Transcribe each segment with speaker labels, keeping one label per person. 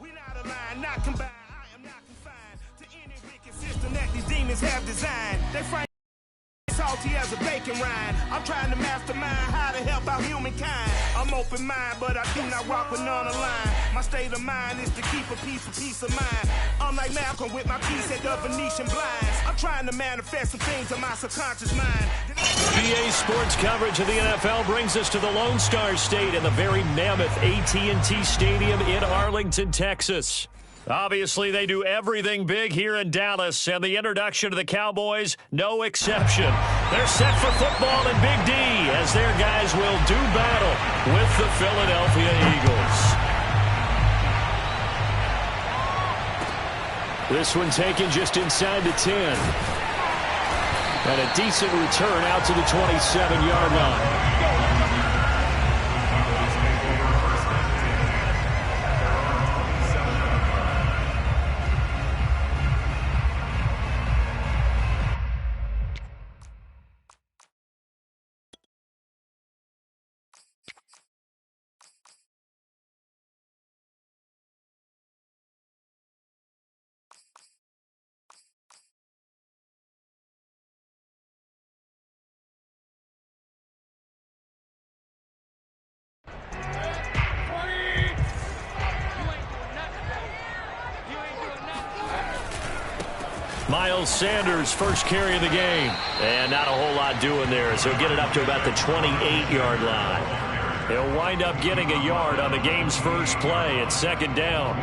Speaker 1: We're not aligned, not combined. I am not confined to any wicked system that these demons have designed. They frame salty as a bacon rind. I'm trying to mastermind how to help out humankind. I'm open mind, but I do not walk with none aligned. My state of mind is to keep a peace of mind. I'm like Malcolm with my piece at the Venetian blinds. I'm trying to manifest some things in my subconscious mind.
Speaker 2: PA Sports coverage of the NFL brings us to the Lone Star State in the very mammoth AT&T Stadium in Arlington, Texas. Obviously, they do everything big here in Dallas, and the introduction to the Cowboys, no exception. They're set for football in Big D as their guys will do battle with the Philadelphia Eagles. This one taken just inside the 10. And a decent return out to the 27-yard line. Miles Sanders, first carry of the game. And not a whole lot doing there, so he'll get it up to about the 28-yard line. He'll wind up getting a yard on the game's first play at second down.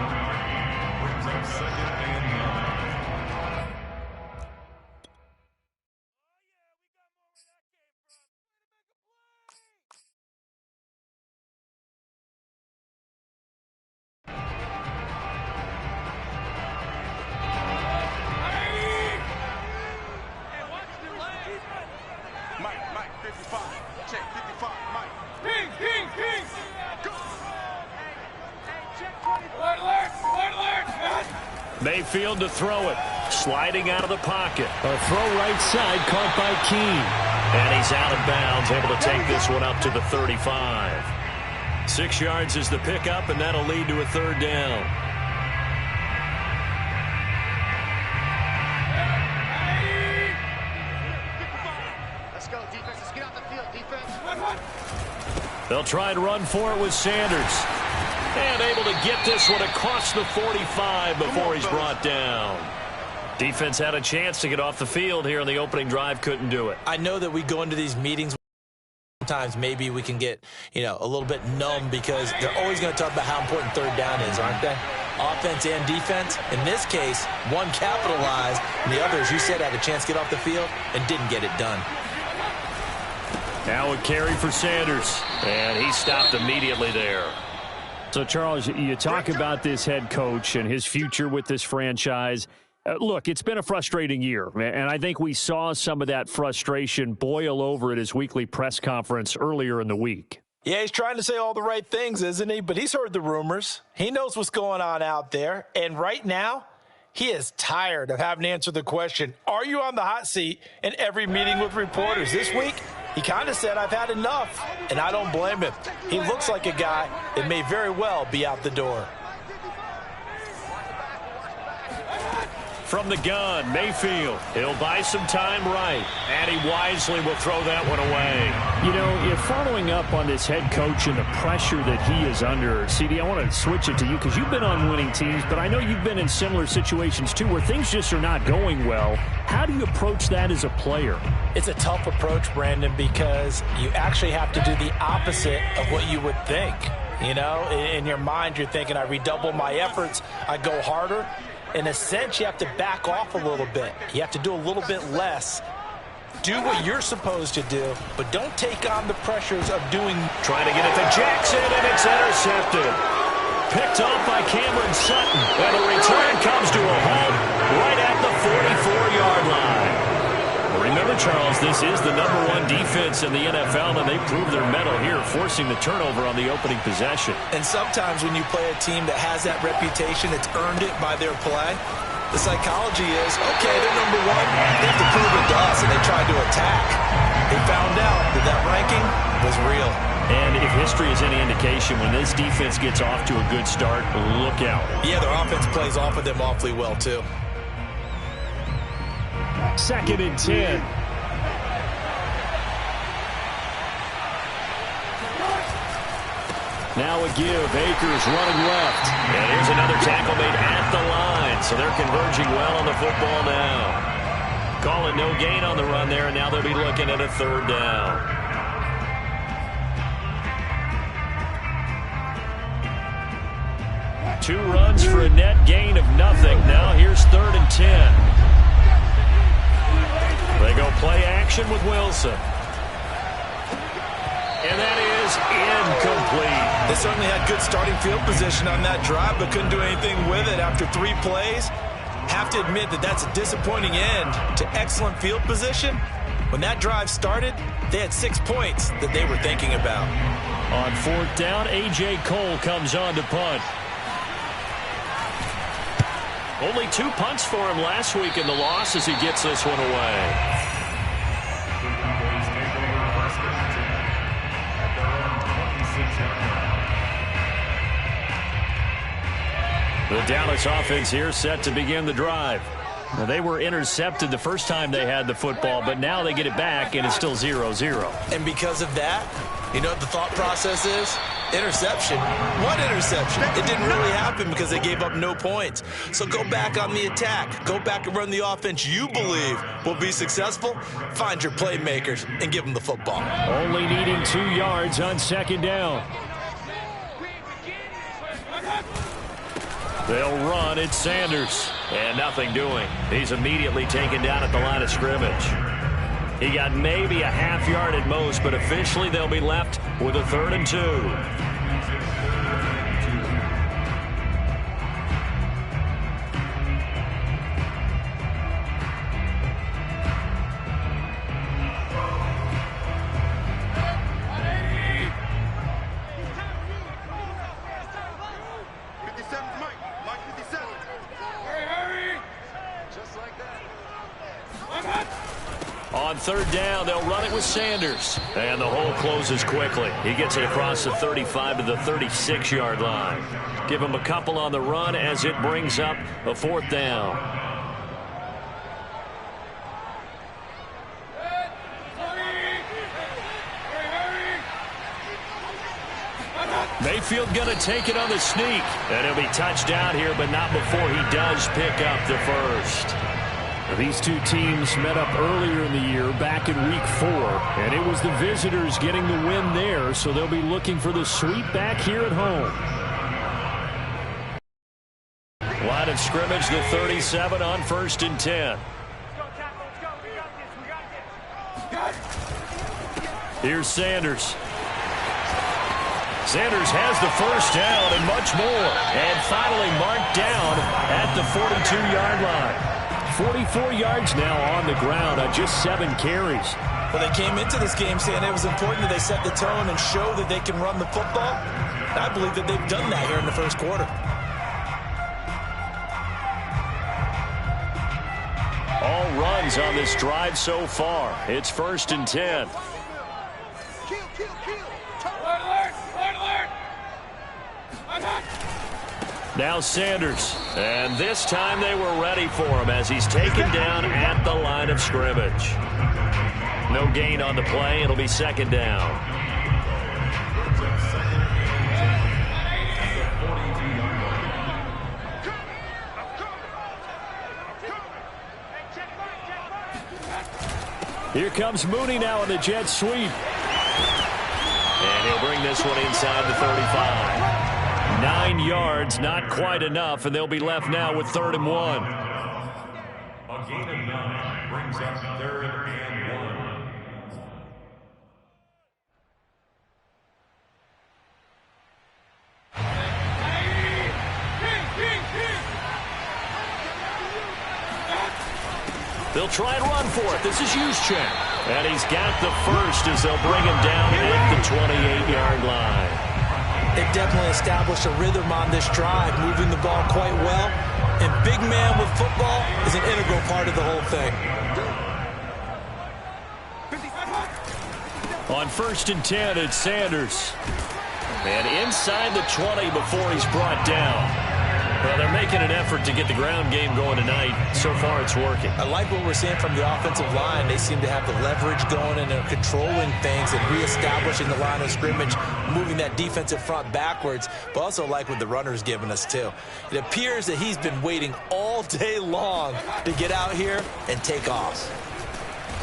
Speaker 2: Mayfield to throw it. Sliding out of the pocket. A throw right side caught by Keene. And he's out of bounds, able to take this one up to the 35. 6 yards is the pickup, and that'll lead to a third down.
Speaker 3: Let's go, defense. Let's get off the field, defense.
Speaker 2: They'll try and run for it with Sanders. And able to get this one across the 45 before he's brought down. Defense had a chance to get off the field here in the opening drive, couldn't do it.
Speaker 4: I know that we go into these meetings, sometimes maybe we can get, a little bit numb because they're always going to talk about how important third down is, aren't they? Offense and defense. In this case, one capitalized, and the other, as you said, had a chance to get off the field and didn't get it done.
Speaker 2: Now a carry for Sanders, and he stopped immediately there. So, Charles, you talk about this head coach and his future with this franchise. Look, it's been a frustrating year, and I think we saw some of that frustration boil over at his weekly press conference earlier in the week.
Speaker 4: Yeah, he's trying to say all the right things, isn't he? But he's heard the rumors. He knows what's going on out there. And right now, he is tired of having to answer the question, are you on the hot seat in every meeting with reporters? This week, he kind of said, I've had enough, and I don't blame him. He looks like a guy that may very well be out the door.
Speaker 2: From the gun, Mayfield. He'll buy some time right, and he wisely will throw that one away. If following up on this head coach and the pressure that he is under, CD, I want to switch it to you because you've been on winning teams, but I know you've been in similar situations too where things just are not going well. How do you approach that as a player?
Speaker 4: It's a tough approach, Brandon, because you actually have to do the opposite of what you would think. In your mind, you're thinking, I redouble my efforts, I go harder. In a sense, you have to back off a little bit. You have to do a little bit less. Do what you're supposed to do, but don't take on the pressures of doing.
Speaker 2: Trying to get it to Jackson, and it's intercepted. Picked off by Cameron Sutton. And the return comes to a halt right at the 44-yard line. Remember, Charles, this is the #1 defense in the NFL, and they proved their mettle here, forcing the turnover on the opening possession.
Speaker 4: And sometimes when you play a team that has that reputation, it's earned it by their play, The psychology is, okay, they're number one. They have to prove it to us, and they tried to attack. They found out that that ranking was real.
Speaker 2: And if history is any indication, when this defense gets off to a good start, look out.
Speaker 4: Yeah, their offense plays off of them awfully well, too.
Speaker 2: 2nd and 10. Now a give. Akers running left. And here's another tackle made at the line. So they're converging well on the football now. Call it no gain on the run there, and now they'll be looking at a 3rd down. 2 runs for a net gain of nothing. Now here's 3rd and 10. They go play action with Wilson. And that is incomplete.
Speaker 4: They certainly had good starting field position on that drive, but couldn't do anything with it after 3 plays. Have to admit that that's a disappointing end to excellent field position. When that drive started, they had 6 points that they were thinking about.
Speaker 2: On 4th down, A.J. Cole comes on to punt. Only 2 punts for him last week in the loss as he gets this one away. The Dallas offense here set to begin the drive. Now, they were intercepted the first time they had the football, but now they get it back, and it's still 0-0.
Speaker 4: And because of that, you know what the thought process is? Interception. What interception? It didn't really happen because they gave up no points. So go back on the attack. Go back and run the offense you believe will be successful. Find your playmakers and give them the football.
Speaker 2: Only needing 2 yards on 2nd down. They'll run. It's Sanders. And nothing doing. He's immediately taken down at the line of scrimmage. He got maybe a half yard at most, but officially they'll be left with a 3rd and 2. On 3rd down, they'll run it with Sanders. And the hole closes quickly. He gets it across the 35 to the 36-yard line. Give him a couple on the run as it brings up a 4th down. Mayfield going to take it on the sneak. And he'll be touched down here, but not before he does pick up the first. These 2 teams met up earlier in the year, back in week 4, and it was the visitors getting the win there, so they'll be looking for the sweep back here at home. Line of scrimmage, the 37 on 1st and 10. Here's Sanders. Sanders has the first down and much more, and finally marked down at the 42-yard line. 44 yards now on the ground on just 7 carries.
Speaker 4: Well, they came into this game saying it was important that they set the tone and show that they can run the football. And I believe that they've done that here in the first quarter.
Speaker 2: All runs on this drive so far. It's 1st and 10. Now Sanders, and this time they were ready for him as he's taken down at the line of scrimmage. No gain on the play. It'll be 2nd down. Here comes Mooney now on the jet sweep. And he'll bring this one inside the 35. 9 yards, not quite enough, and they'll be left now with 3rd and 1.
Speaker 5: A gain of 9 brings up 3rd and 1.
Speaker 2: They'll try and run for it. This is Juszczyk. And he's got the first as they'll bring him down at the 28-yard line.
Speaker 4: They've definitely established a rhythm on this drive, moving the ball quite well and big man with football is an integral part of the whole thing.
Speaker 2: On 1st and 10, it's Sanders. And inside the 20 before he's brought down. Well, they're making an effort to get the ground game going tonight. So far, it's working.
Speaker 4: I like what we're seeing from the offensive line. They seem to have the leverage going, and they're controlling things and reestablishing the line of scrimmage, moving that defensive front backwards, but also like what the runner's giving us, too. It appears that he's been waiting all day long to get out here and take off.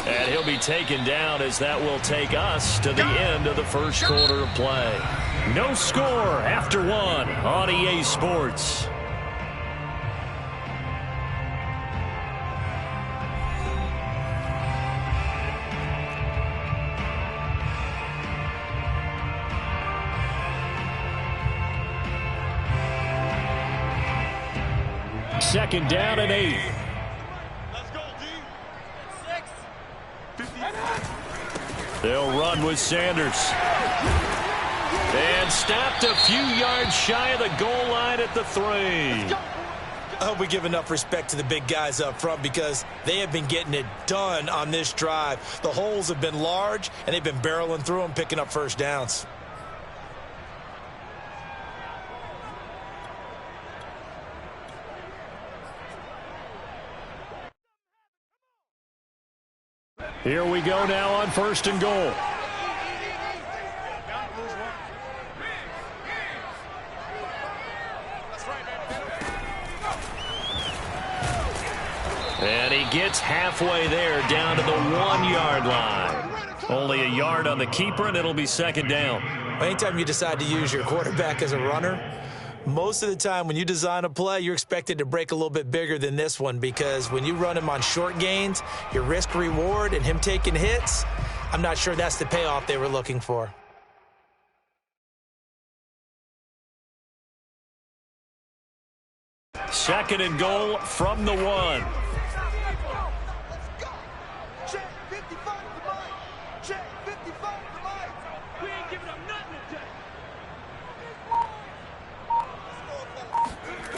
Speaker 2: And he'll be taken down as that will take us to the end of the first quarter of play. No score after 1 on EA Sports. Second down and 8.
Speaker 1: Let's go, D. 6.
Speaker 2: They'll run with Sanders. And stopped a few yards shy of the goal line at the 3.
Speaker 4: I hope we give enough respect to the big guys up front because they have been getting it done on this drive. The holes have been large, and they've been barreling through them, picking up first downs.
Speaker 2: Here we go now on 1st and goal. And he gets halfway there down to the 1-yard line. Only a yard on the keeper, and it'll be second down.
Speaker 4: Anytime you decide to use your quarterback as a runner, most of the time when you design a play, you're expected to break a little bit bigger than this one because when you run him on short gains, your risk-reward and him taking hits, I'm not sure that's the payoff they were looking for.
Speaker 2: Second and goal from the 1.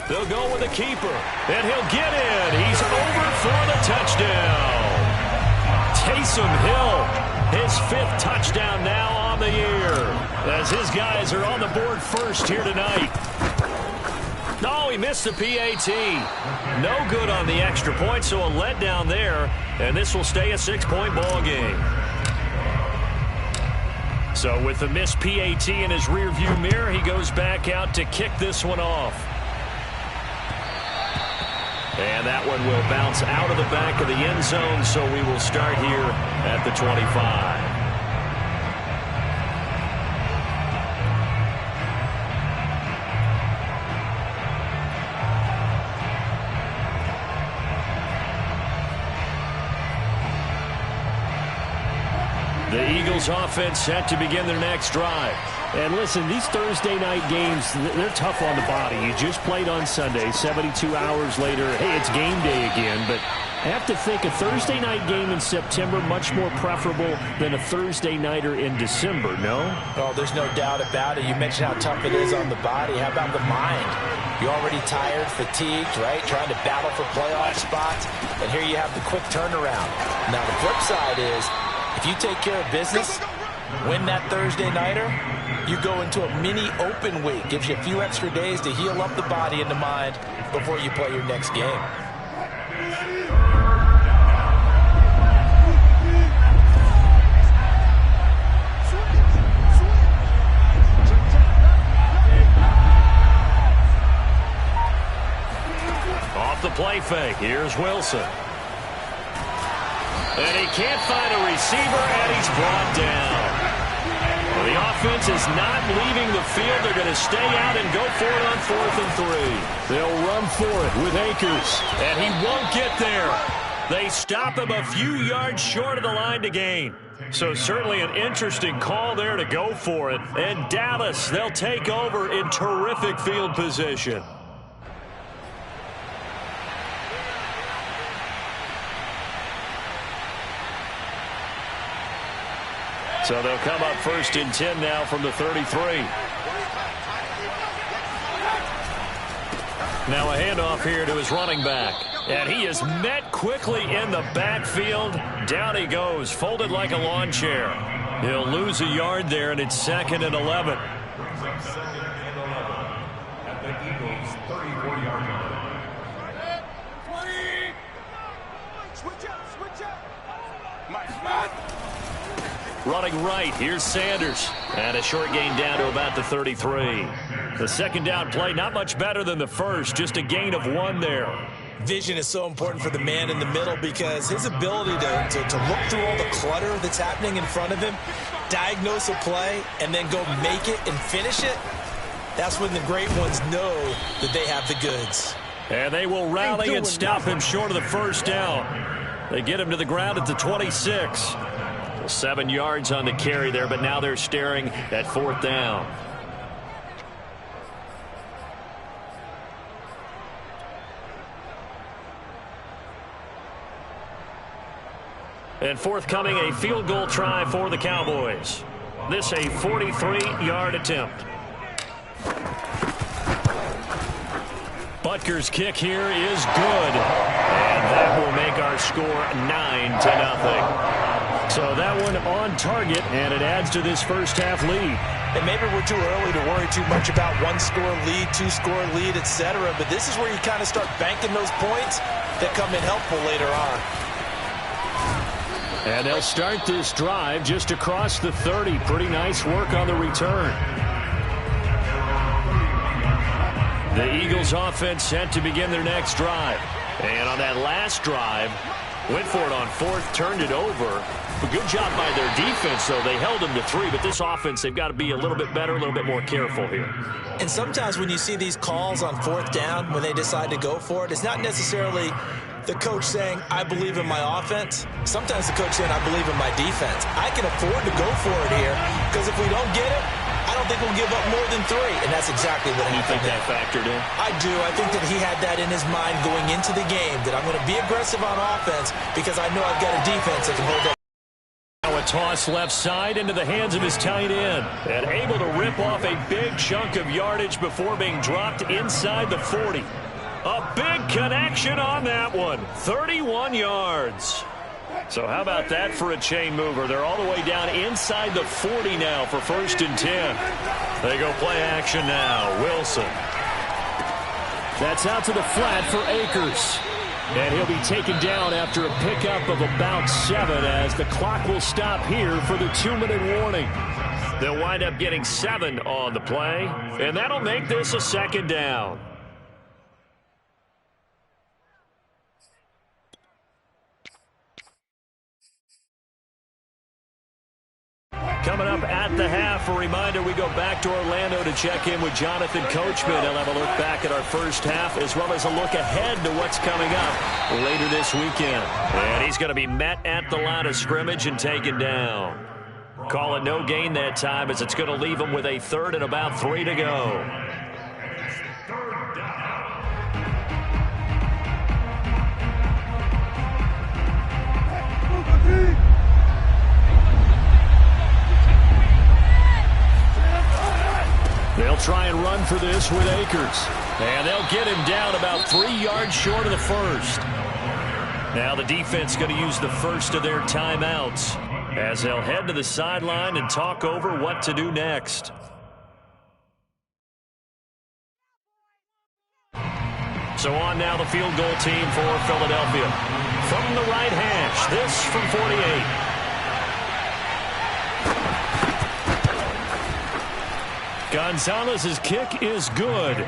Speaker 2: They'll go with the keeper, and he'll get in. He's over for the touchdown. Taysom Hill, his 5th touchdown now on the year, as his guys are on the board first here tonight. No, he missed the PAT. No good on the extra point, so a letdown there, and this will stay a 6-point ball game. So with the missed PAT in his rearview mirror, he goes back out to kick this one off. And that one will bounce out of the back of the end zone, so we will start here at the 25. The Eagles offense set to begin their next drive.
Speaker 6: And listen, these Thursday night games, they're tough on the body. You just played on Sunday, 72 hours later, hey, it's game day again. But I have to think a Thursday night game in September much more preferable than a Thursday nighter in December, no?
Speaker 4: Oh, there's no doubt about it. You mentioned how tough it is on the body. How about the mind? You're already tired, fatigued, right? Trying to battle for playoff spots. And here you have the quick turnaround. Now, the flip side is, if you take care of business, win that Thursday nighter, you go into a mini open week. Gives you a few extra days to heal up the body and the mind before you play your next game.
Speaker 2: Off the play fake, here's Wilson. And he can't find a receiver, and he's brought down. Well, the offense is not leaving the field. They're going to stay out and go for it on 4th and 3. They'll run for it with Akers, and he won't get there. They stop him a few yards short of the line to gain. So certainly an interesting call there to go for it. And Dallas, they'll take over in terrific field position. So they'll come up 1st and 10 now from the 33. Now a handoff here to his running back. And he is met quickly in the backfield. Down he goes, folded like a lawn chair. He'll lose a yard there, and it's 2nd and 11.
Speaker 5: At the Eagles' 34-yard line.
Speaker 1: 20. Switch up.
Speaker 2: Running right, here's Sanders. And a short gain down to about the 33. The second down play, not much better than the first, just a gain of 1 there.
Speaker 4: Vision is so important for the man in the middle because his ability to look through all the clutter that's happening in front of him, diagnose a play, and then go make it and finish it, that's when the great ones know that they have the goods.
Speaker 2: And they will rally and stop him short of the first down. They get him to the ground at the 26. 7 yards on the carry there, but now they're staring at 4th down. And forthcoming, a field goal try for the Cowboys. This a 43-yard attempt. Butker's kick here is good. And that will make our score 9-0. So that one on target, and it adds to this first half lead.
Speaker 4: And maybe we're too early to worry too much about 1-score lead, 2-score lead, etc. But this is where you kind of start banking those points that come in helpful later on.
Speaker 6: And they'll start this drive just across the 30. Pretty nice work on the return. The Eagles offense set to begin their next drive. And on that last drive, went for it on 4th, turned it over. A good job by their defense, though. They held them to 3, but this offense, they've got to be a little bit better, a little bit more careful here.
Speaker 4: And sometimes when you see these calls on 4th down, when they decide to go for it, it's not necessarily the coach saying, I believe in my offense. Sometimes the coach saying, I believe in my defense. I can afford to go for it here because if we don't get it, I don't think we'll give up more than 3. And that's exactly what happened.
Speaker 2: You think that factored in?
Speaker 4: I do. I think that he had that in his mind going into the game, that I'm going to be aggressive on offense because I know I've got a defense that can hold up.
Speaker 2: Now a toss left side into the hands of his tight end. And able to rip off a big chunk of yardage before being dropped inside the 40. A big connection on that one. 31 yards. So how about that for a chain mover? They're all the way down inside the 40 now for 1st and 10. They go play action now. Wilson.
Speaker 6: That's out to the flat for Akers. And he'll be taken down after a pickup of about 7 as the clock will stop here for the 2-minute warning.
Speaker 2: They'll wind up getting 7 on the play, and that'll make this a 2nd down. Coming up at the half, a reminder, we go back to Orlando to check in with Jonathan Coachman. He'll have a look back at our first half as well as a look ahead to what's coming up later this weekend. And he's going to be met at the line of scrimmage and taken down. Call it no gain that time as it's going to leave him with a 3rd and about 3 to go.
Speaker 6: They'll try and run for this with Akers.
Speaker 2: And they'll get him down about 3 yards short of the first. Now the defense going to use the first of their timeouts as they'll head to the sideline and talk over what to do next. So on now the field goal team for Philadelphia. From the right hash, this from 48. Gonzalez's kick is good.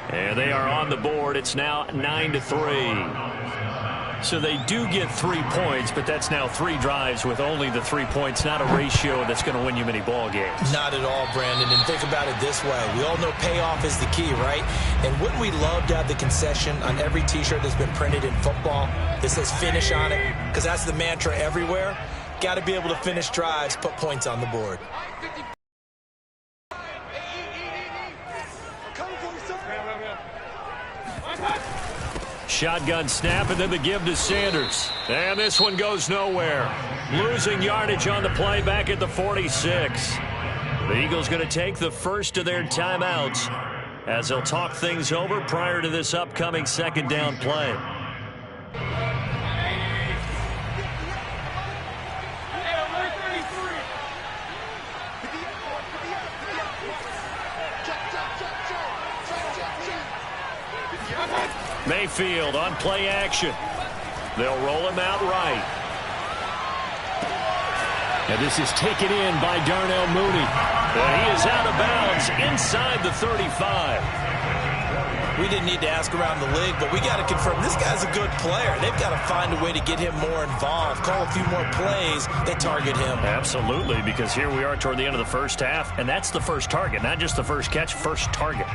Speaker 2: And they are on the board. It's now 9-3. So they do get 3 points, but that's now 3 drives with only the 3 points, not a ratio that's going to win you many ball games.
Speaker 4: Not at all, Brandon. And think about it this way. We all know payoff is the key, right? And wouldn't we love to have the concession on every T-shirt that's been printed in football that says finish on it? Because that's the mantra everywhere. Got to be able to finish drives, put points on the board.
Speaker 2: Shotgun snap, and then the give to Sanders. And this one goes nowhere. Losing yardage on the play back at the 46. The Eagles going to take the first of their timeouts as they'll talk things over prior to this upcoming second down play. Mayfield on play action. They'll roll him out right.
Speaker 6: And this is taken in by Darnell Mooney.
Speaker 2: And he is out of bounds inside the 35.
Speaker 4: We didn't need to ask around the league, but we got to confirm this guy's a good player. They've got to find a way to get him more involved, call a few more plays that target him.
Speaker 2: Absolutely, because here we are toward the end of the first half, and that's the first target, not just the first catch, first target.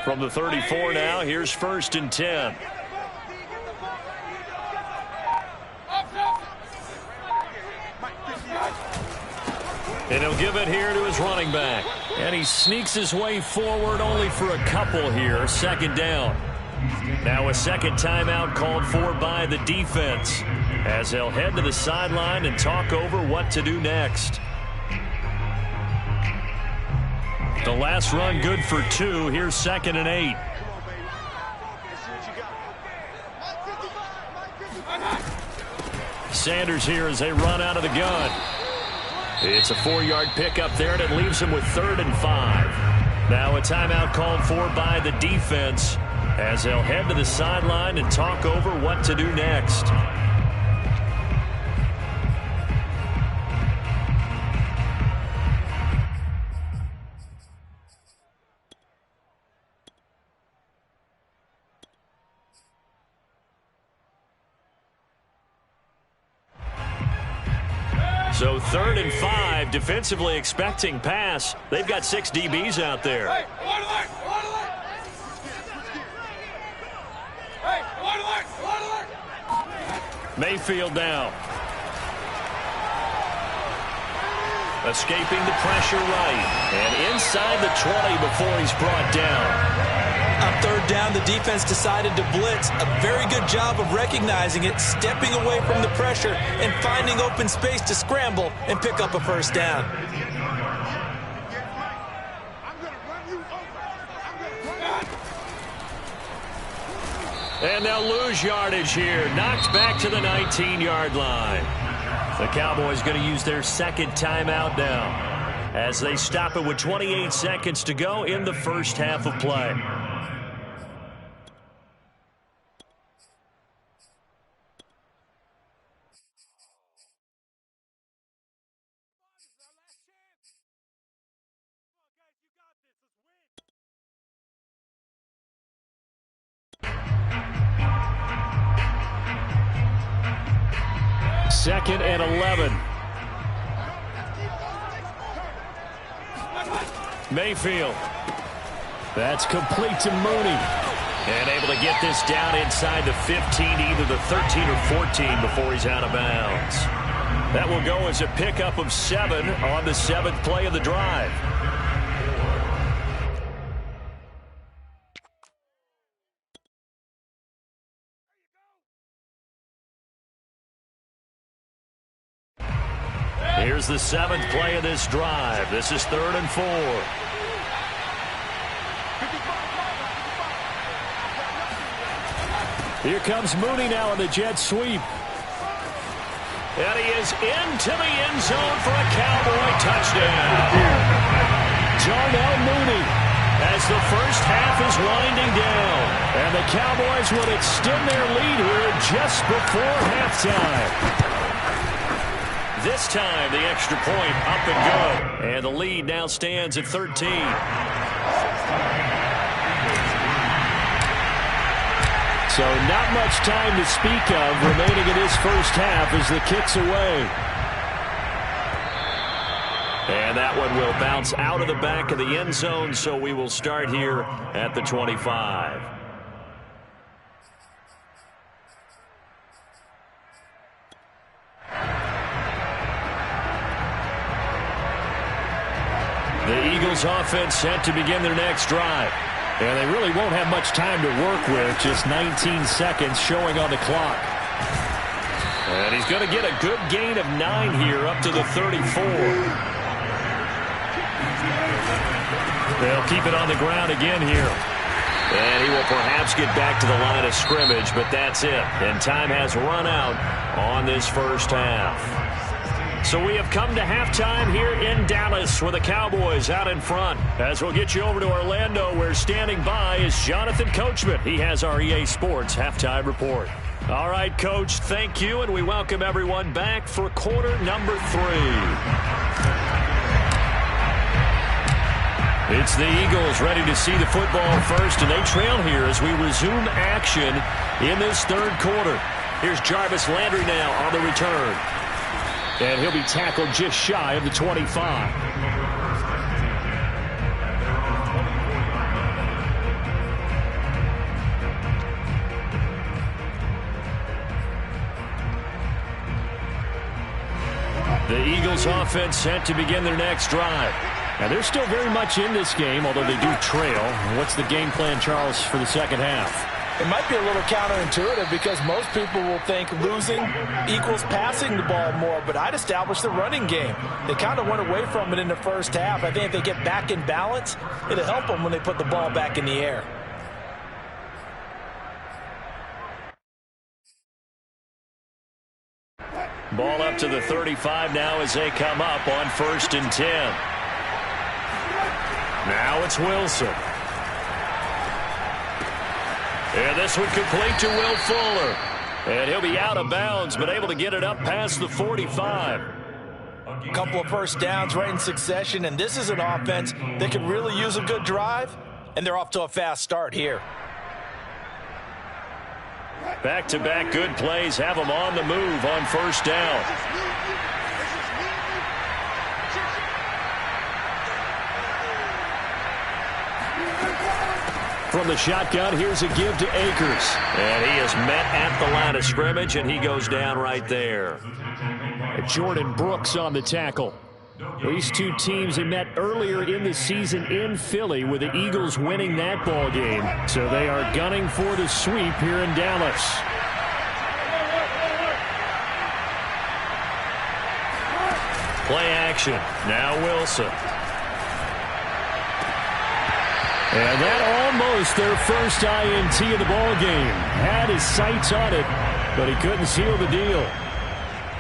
Speaker 2: From the 34 now, here's 1st and 10. And he'll give it here to his running back. And he sneaks his way forward only for a couple here. 2nd down. Now a second timeout called for by the defense, as they'll head to the sideline and talk over what to do next. The last run good for 2. Here's 2nd and 8. Sanders here as they run out of the gun. It's a 4-yard pickup there, and it leaves him with 3rd and 5. Now a timeout called for by the defense, as they'll head to the sideline and talk over what to do next. So 3rd and 5, defensively expecting pass. They've got 6 DBs out there. Mayfield down. Escaping the pressure right. And inside the 20 before he's brought down.
Speaker 4: On 3rd down, the defense decided to blitz. A very good job of recognizing it, stepping away from the pressure, and finding open space to scramble and pick up a 1st down.
Speaker 2: And they'll lose yardage here. Knocked back to the 19-yard line. The Cowboys going to use their 2nd timeout now, as they stop it with 28 seconds to go in the first half of play.
Speaker 6: Second and 11.
Speaker 2: Mayfield.
Speaker 6: That's complete to Mooney.
Speaker 2: And able to get this down inside the 15, either the 13 or 14 before he's out of bounds. That will go as a pickup of 7 on the 7th play of the drive. Here's the 7th play of this drive. This is 3rd and 4.
Speaker 6: Here comes Mooney now in the jet sweep.
Speaker 2: And he is into the end zone for a Cowboy touchdown.
Speaker 6: Darnell Mooney,
Speaker 2: as the first half is winding down.
Speaker 6: And the Cowboys would extend their lead here just before halftime.
Speaker 2: This time, the extra point up and go. And the lead now stands at 13.
Speaker 6: So not much time to speak of remaining in this first half as the kick's away.
Speaker 2: And that one will bounce out of the back of the end zone, so we will start here at the 25. The Eagles offense set to begin their next drive. And they really won't have much time to work with, just 19 seconds showing on the clock. And he's going to get a good gain of 9 here up to the 34. They'll keep it on the ground again here. And he will perhaps get back to the line of scrimmage, but that's it. And time has run out on this first half. So we have come to halftime here in Dallas with the Cowboys out in front. As we'll get you over to Orlando, where standing by is Jonathan Coachman. He has our EA Sports halftime report. All right, Coach, thank you, and we welcome everyone back for quarter number 3. It's the Eagles ready to see the football first, and they trail here as we resume action in this third quarter. Here's Jarvis Landry now on the return. And he'll be tackled just shy of the 25. The Eagles offense set to begin their next drive. Now, they're still very much in this game, although they do trail. What's the game plan, Charles, for the second half?
Speaker 4: It might be a little counterintuitive because most people will think losing equals passing the ball more, but I'd establish the running game. They kind of went away from it in the first half. I think if they get back in balance, it'll help them when they put the ball back in the air.
Speaker 2: Ball up to the 35 now as they come up on 1st and 10. Now it's Wilson. And this one complete to Will Fuller. And he'll be out of bounds, but able to get it up past the 45.
Speaker 4: A couple of first downs right in succession, and this is an offense that could really use a good drive, and they're off to a fast start here.
Speaker 2: Back-to-back good plays have them on the move on 1st down. From the shotgun, here's a give to Akers. And he is met at the line of scrimmage, and he goes down right there. Jordan Brooks on the tackle. These two teams had met earlier in the season in Philly, with the Eagles winning that ball game. So they are gunning for the sweep here in Dallas. Play action. Now Wilson. And that almost their first INT of the ball game. Had his sights on it, but he couldn't seal the deal.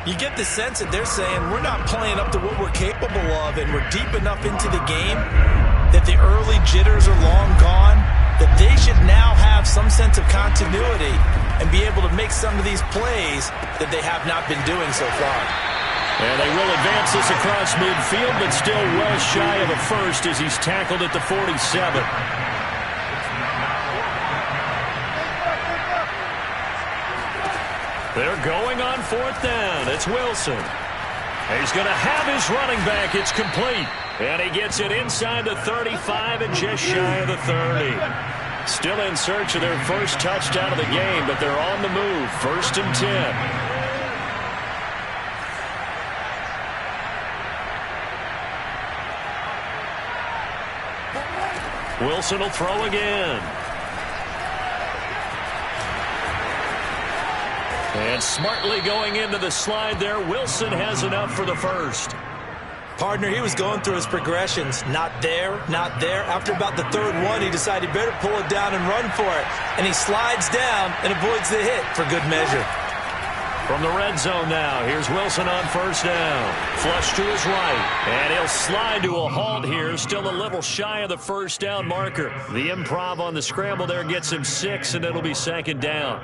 Speaker 4: You get the sense that they're saying we're not playing up to what we're capable of, and we're deep enough into the game that the early jitters are long gone, that they should now have some sense of continuity and be able to make some of these plays that they have not been doing so far.
Speaker 2: And they will advance this across midfield, but still well shy of a first as he's tackled at the 47. They're going on 4th down. It's Wilson. He's going to have his running back. It's complete. And he gets it inside the 35 and just shy of the 30. Still in search of their first touchdown of the game, but they're on the move. 1st and 10. Wilson will throw again. And smartly going into the slide there, Wilson has enough for the first.
Speaker 4: Partner, he was going through his progressions. Not there, not there. After about the 3rd one, he decided he better pull it down and run for it. And he slides down and avoids the hit for good measure.
Speaker 2: From the red zone now, here's Wilson on 1st down. Flush to his right, and he'll slide to a halt here, still a little shy of the 1st down marker. The improv on the scramble there gets him 6, and it'll be 2nd down.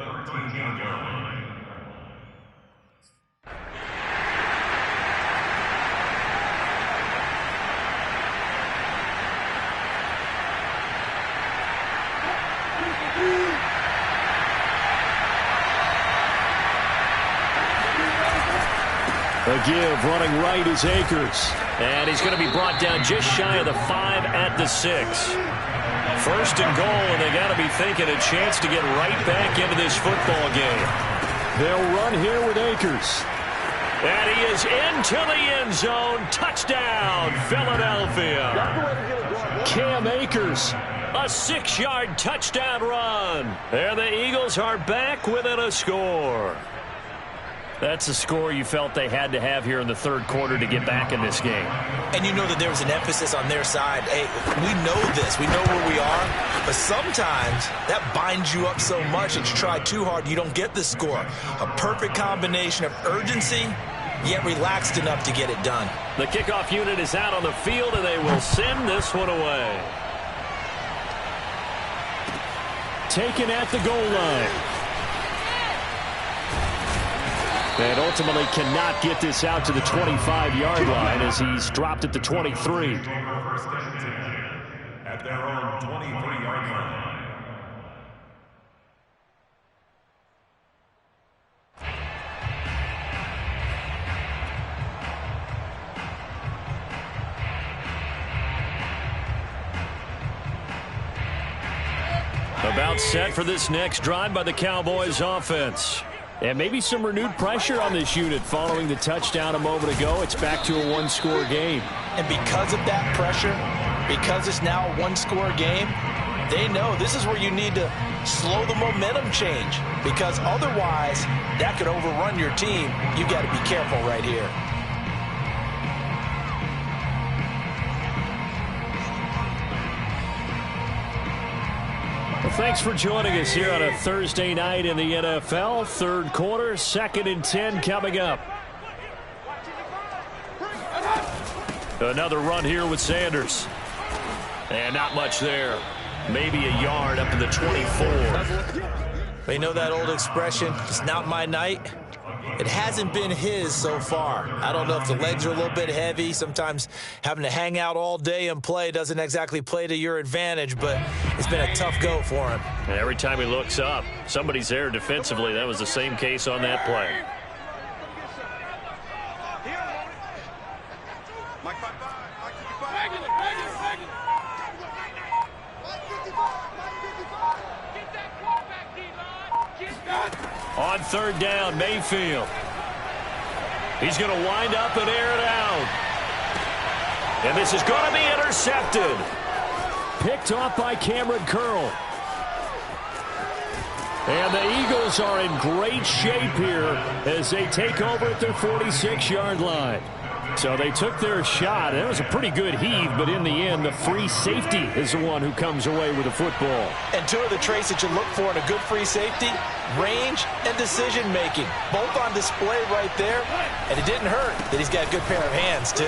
Speaker 2: A give running right is Akers. And he's going to be brought down just shy of the 5 at the 6. 1st and goal, and they got to be thinking a chance to get right back into this football game. They'll run here with Akers. And he is into the end zone. Touchdown, Philadelphia.
Speaker 6: Cam Akers.
Speaker 2: A 6-yard touchdown run. And the Eagles are back within a score. That's a score you felt they had to have here in the third quarter to get back in this game.
Speaker 4: And you know that there was an emphasis on their side. Hey, we know this. We know where we are. But sometimes that binds you up so much that you try too hard, you don't get the score. A perfect combination of urgency, yet relaxed enough to get it done.
Speaker 2: The kickoff unit is out on the field, and they will send this one away.
Speaker 6: Taken at the goal line. And ultimately cannot get this out to the 25-yard line as he's dropped at the 23.
Speaker 5: At their own 23-yard line.
Speaker 2: About set for this next drive by the Cowboys offense. And maybe some renewed pressure on this unit following the touchdown a moment ago. It's back to a one-score game.
Speaker 4: And because of that pressure, because it's now a one-score game, they know this is where you need to slow the momentum change. Because otherwise, that could overrun your team. You've got to be careful right here.
Speaker 2: Well, thanks for joining us here on a Thursday night in the NFL. Third quarter, 2nd and 10 coming up. Another run here with Sanders. And not much there. Maybe a yard up to the 24.
Speaker 4: You know that old expression, it's not my night? It hasn't been his so far. I don't know if the legs are a little bit heavy. Sometimes having to hang out all day and play doesn't exactly play to your advantage, but it's been a tough go for him.
Speaker 2: Every time he looks up, somebody's there defensively. That was the same case on that play. On third down, Mayfield. He's going to wind up and air it out. And this is going to be intercepted.
Speaker 6: Picked off by Cameron Curl. And the Eagles are in great shape here as they take over at their 46-yard line. So they took their shot. It was a pretty good heave, but in the end, the free safety is the one who comes away with the football.
Speaker 4: And two of the traits that you look for in a good free safety, range and decision-making. Both on display right there. And it didn't hurt that he's got a good pair of hands, too.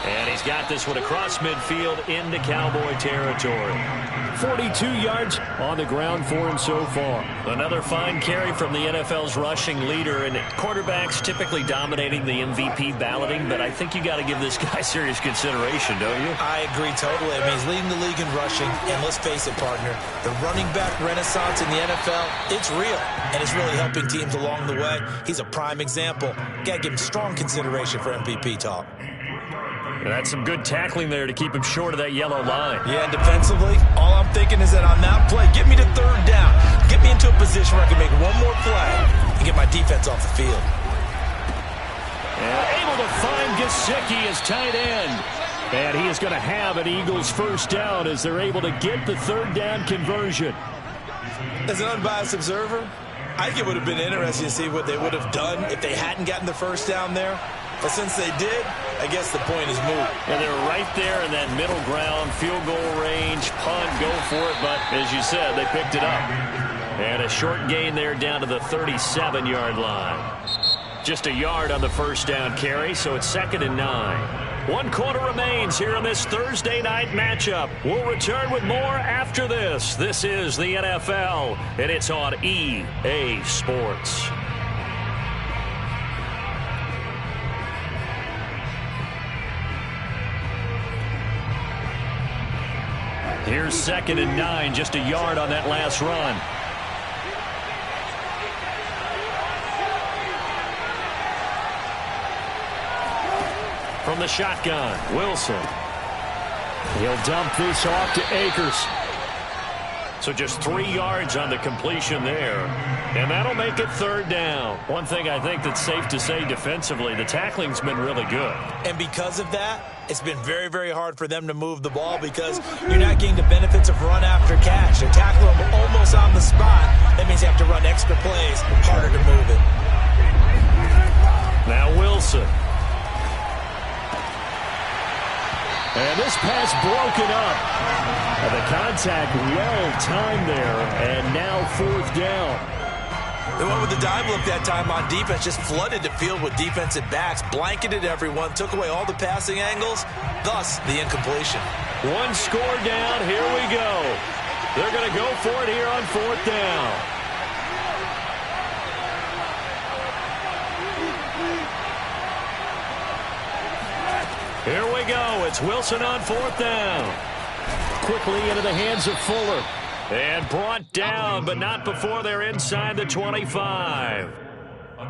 Speaker 2: And he's got this one across midfield into Cowboy territory.
Speaker 6: 42 yards on the ground for him so far.
Speaker 2: Another fine carry from the NFL's rushing leader, and quarterbacks typically dominating the MVP balloting, but I think you got to give this guy serious consideration, don't you?
Speaker 4: I agree totally. I mean, he's leading the league in rushing, and let's face it, partner, the running back renaissance in the NFL, it's real, and it's really helping teams along the way. He's a prime example. Got to give him strong consideration for MVP talk.
Speaker 2: That's some good tackling there to keep him short of that yellow line.
Speaker 4: Yeah, and defensively, all I'm thinking is that on that play, get me to third down. Get me into a position where I can make one more play and get my defense off the field.
Speaker 6: And able to find Gesicki as tight end. And he is going to have an Eagles first down as they're able to get the third down conversion.
Speaker 4: As an unbiased observer, I think it would have been interesting to see what they would have done if they hadn't gotten the first down there. But since they did, I guess the point is moot.
Speaker 2: And they're right there in that middle ground, field goal range, punt, go for it. But as you said, they picked it up. And a short gain there down to the 37-yard line. Just a yard on the first down carry, so it's 2nd and 9. 1 quarter remains here in this Thursday night matchup. We'll return with more after this. This is the NFL, and it's on EA Sports. Here's 2nd and 9, just a yard on that last run. From the shotgun, Wilson.
Speaker 6: He'll dump this off to Akers.
Speaker 2: So just 3 yards on the completion there. And that'll make it 3rd down. One thing I think that's safe to say defensively, the tackling's been really good.
Speaker 4: And because of that, it's been very, very hard for them to move the ball because you're not getting the benefits of run after catch. They're tackling them almost on the spot. That means you have to run extra plays, harder to move it.
Speaker 2: Now Wilson. And this pass broken up. And the contact well-timed there, and now 4th down.
Speaker 4: They went with the dime look that time on defense, just flooded the field with defensive backs, blanketed everyone, took away all the passing angles, thus the incompletion.
Speaker 2: 1 score down, here we go. They're going to go for it here on 4th down. Here we go. It's Wilson on 4th down.
Speaker 6: Quickly into the hands of Fuller.
Speaker 2: And brought down, but not before they're inside the 25.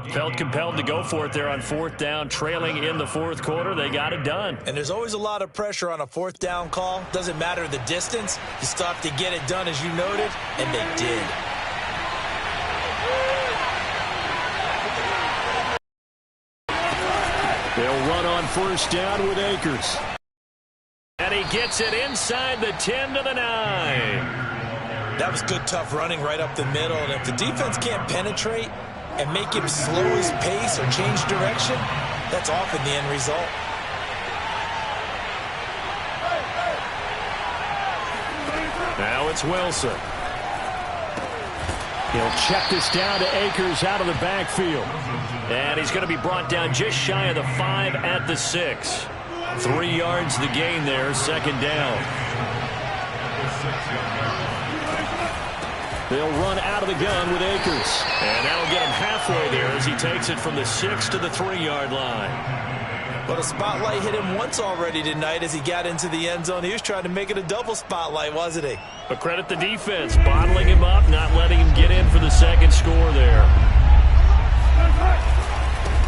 Speaker 2: Felt compelled to go for it there on 4th down, trailing in the 4th quarter. They got it done.
Speaker 4: And there's always a lot of pressure on a 4th down call. Doesn't matter the distance. You still have to get it done, as you noted, and they did.
Speaker 6: They'll run on 1st down with Akers.
Speaker 2: And he gets it inside the 10 to the 9.
Speaker 4: That was good, tough running right up the middle. And if the defense can't penetrate and make him slow his pace or change direction, that's often the end result.
Speaker 2: Now it's Wilson.
Speaker 6: He'll check this down to Akers out of the backfield.
Speaker 2: And he's going to be brought down just shy of the 5 at the 6. 3 yards the gain there, 2nd down.
Speaker 6: They'll run out of the gun with Akers.
Speaker 2: And that'll get him halfway there as he takes it from the 6 to the 3-yard line.
Speaker 4: But a spotlight hit him once already tonight as he got into the end zone. He was trying to make it a double spotlight, wasn't he?
Speaker 2: But credit the defense, bottling him up, not letting him get in for the 2nd score there.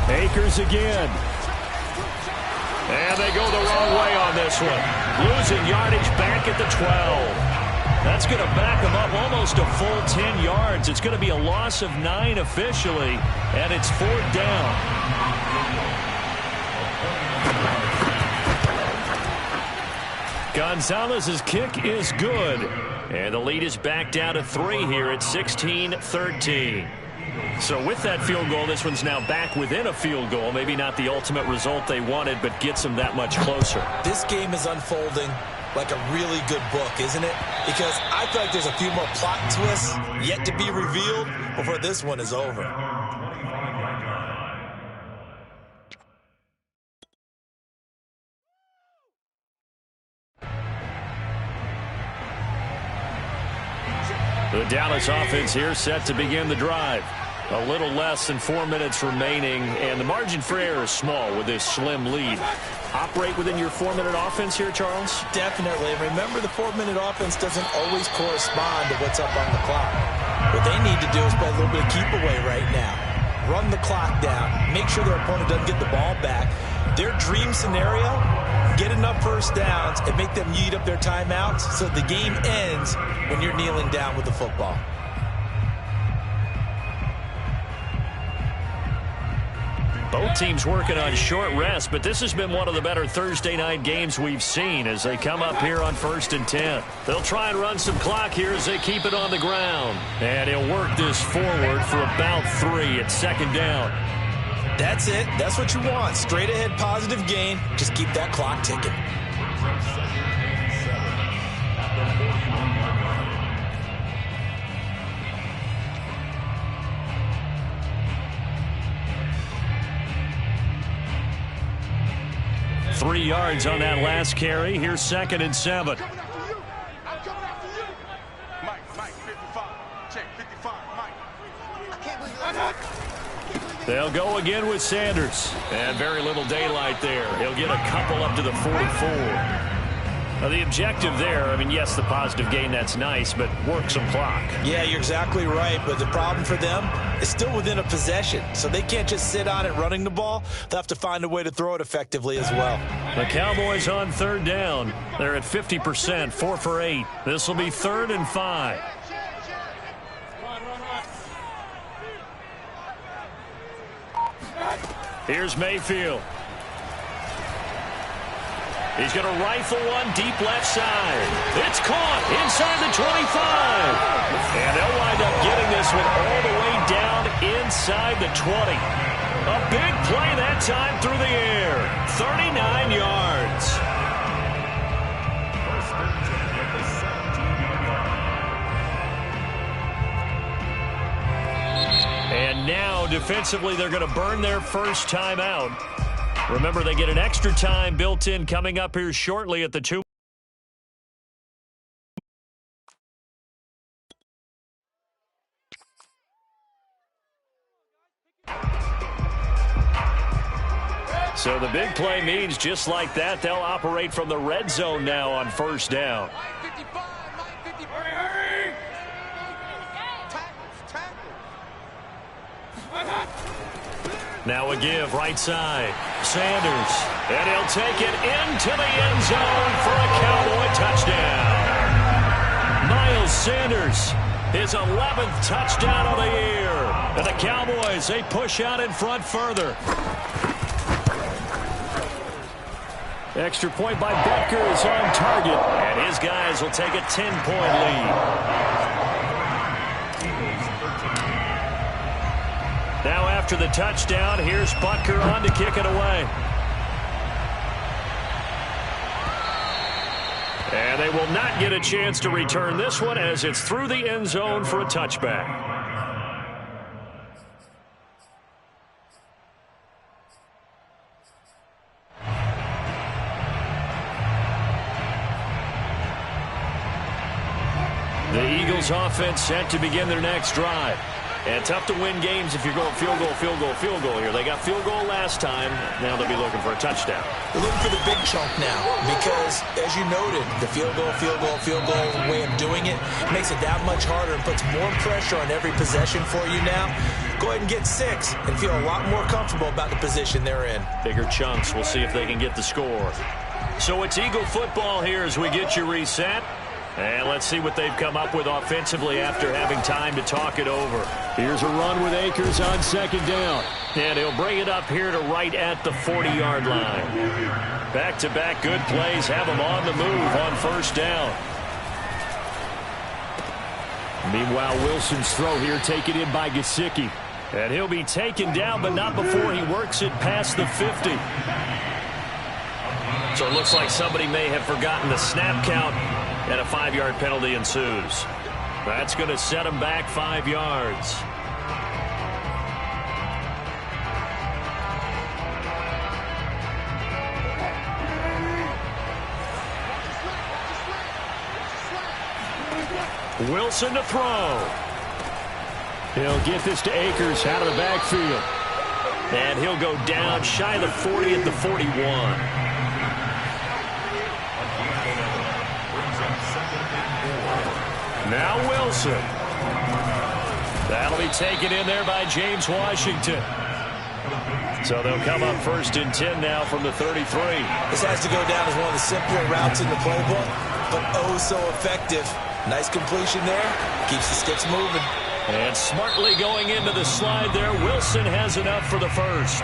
Speaker 6: Akers again.
Speaker 2: And they go the wrong way on this one. Losing yardage back at the 12. That's going to back him up almost a full 10 yards. It's going to be a loss of 9 officially, and it's 4th down. Gonzalez's kick is good. And the lead is back down to 3 here at 16-13. So with that field goal, this one's now back within a field goal. Maybe not the ultimate result they wanted, but gets them that much closer.
Speaker 4: This game is unfolding like a really good book, isn't it? Because I feel like there's a few more plot twists yet to be revealed before this one is over.
Speaker 2: The Dallas offense here set to begin the drive. A little less than 4 minutes remaining, and the margin for error is small with this slim lead. Operate within your 4-minute offense here, Charles?
Speaker 4: Definitely. And remember, the 4-minute offense doesn't always correspond to what's up on the clock. What they need to do is play a little bit of keep away right now. Run the clock down. Make sure their opponent doesn't get the ball back. Their dream scenario, get enough first downs and make them eat up their timeouts so the game ends when you're kneeling down with the football.
Speaker 2: Both teams working on short rest, but this has been one of the better Thursday night games we've seen as they come up here on 1st and 10. They'll try and run some clock here as they keep it on the ground. And he'll work this forward for about 3 at 2nd down.
Speaker 4: That's it. That's what you want. Straight ahead positive gain. Just keep that clock ticking.
Speaker 2: Three yards on that last carry. Here's 2nd and 7. They'll go again with Sanders. And very little daylight there. He'll get a couple up to the 44. Well, the objective there, I mean, yes, the positive gain, that's nice, but work some clock.
Speaker 4: Yeah, you're exactly right, but the problem for them is still within a possession, so they can't just sit on it running the ball. They'll have to find a way to throw it effectively as well.
Speaker 2: The Cowboys on third down. They're at 50%, 4 for 8. This will be 3rd and 5. Here's Mayfield. He's going to rifle one deep left side. It's caught inside the 25. And they'll wind up getting this one all the way down inside the 20. A big play that time through the air. 39 yards. And now, defensively, they're going to burn their first time out. Remember, they get an extra time built in coming up here shortly at the 2. So the big play means just like that, they'll operate from the red zone now on first down. Now a give, right side. Sanders. And he'll take it into the end zone for a Cowboy touchdown. Miles Sanders, his 11th touchdown of the year. And the Cowboys, they push out in front further. Extra point by Butker is on target. And his guys will take a 10-point lead. Now after the touchdown, here's Butker on to kick it away. And they will not get a chance to return this one as it's through the end zone for a touchback. The Eagles offense set to begin their next drive. And tough to win games if you're going field goal, field goal, field goal here. They got field goal last time. Now they'll be looking for a touchdown.
Speaker 4: They're looking for the big chunk now because, as you noted, the field goal way of doing it makes it that much harder and puts more pressure on every possession for you now. Go ahead and get 6 and feel a lot more comfortable about the position they're in.
Speaker 2: Bigger chunks. We'll see if they can get the score. So it's Eagle football here as we get you reset. And let's see what they've come up with offensively after having time to talk it over.
Speaker 6: Here's a run with Akers on second down.
Speaker 2: And he'll bring it up here to right at the 40-yard line. Back-to-back good plays have him on the move on first down.
Speaker 6: Meanwhile, Wilson's throw here taken in by Gesicki.
Speaker 2: And he'll be taken down, but not before he works it past the 50. So it looks like somebody may have forgotten the snap count. And a 5-yard penalty ensues. That's going to set him back 5 yards. Wilson to throw.
Speaker 6: He'll get this to Akers out of the backfield.
Speaker 2: And he'll go down shy of the 40 at the 41. Now Wilson. That'll be taken in there by James Washington. So they'll come up 1st and 10 now from the 33.
Speaker 4: This has to go down as one of the simpler routes in the playbook, but oh so effective. Nice completion there. Keeps the sticks moving.
Speaker 2: And smartly going into the slide there, Wilson has enough for the first.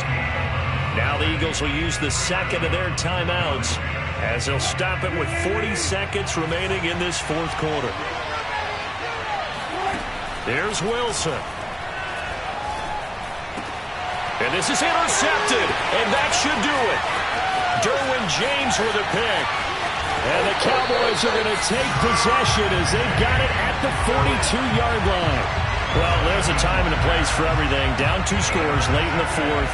Speaker 2: Now the Eagles will use the second of their timeouts as they'll stop it with 40 seconds remaining in this 4th quarter. Here's Wilson. And this is intercepted, and that should do it. Derwin James with a pick.
Speaker 6: And the Cowboys are going to take possession as they've got it at the 42-yard line.
Speaker 2: Well, there's a time and a place for everything. Down 2 scores late in the 4th.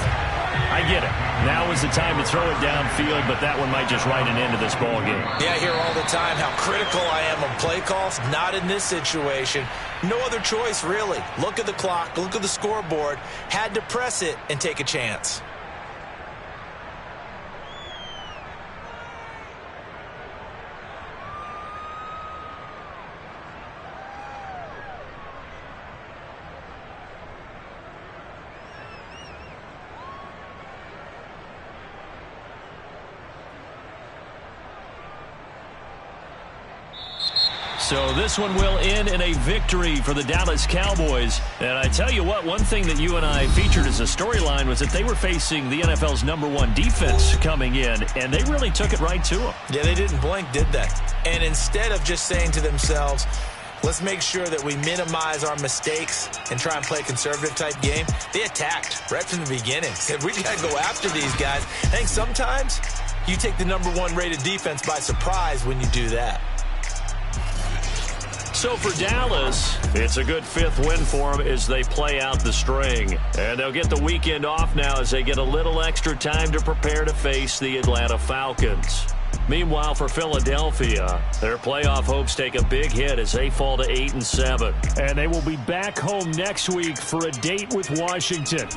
Speaker 2: I get it. Now is the time to throw it downfield, but that one might just write an end to this ball game.
Speaker 4: Yeah, I hear all the time how critical I am on play calls. Not in this situation. No other choice, really. Look at the clock. Look at the scoreboard. Had to press it and take a chance.
Speaker 2: So this one will end in a victory for the Dallas Cowboys. And I tell you what, one thing that you and I featured as a storyline was that they were facing the NFL's #1 defense coming in, and they really took it right to them.
Speaker 4: Yeah, they didn't blink, did they? And instead of just saying to themselves, let's make sure that we minimize our mistakes and try and play a conservative-type game, they attacked right from the beginning. Said, we got to go after these guys. I think sometimes you take the #1 rated defense by surprise when you do that.
Speaker 2: So for Dallas, it's a good 5th win for them as they play out the string. And they'll get the weekend off now as they get a little extra time to prepare to face the Atlanta Falcons. Meanwhile, for Philadelphia, their playoff hopes take a big hit as they fall to 8-7.
Speaker 6: And they will be back home next week for a date with Washington.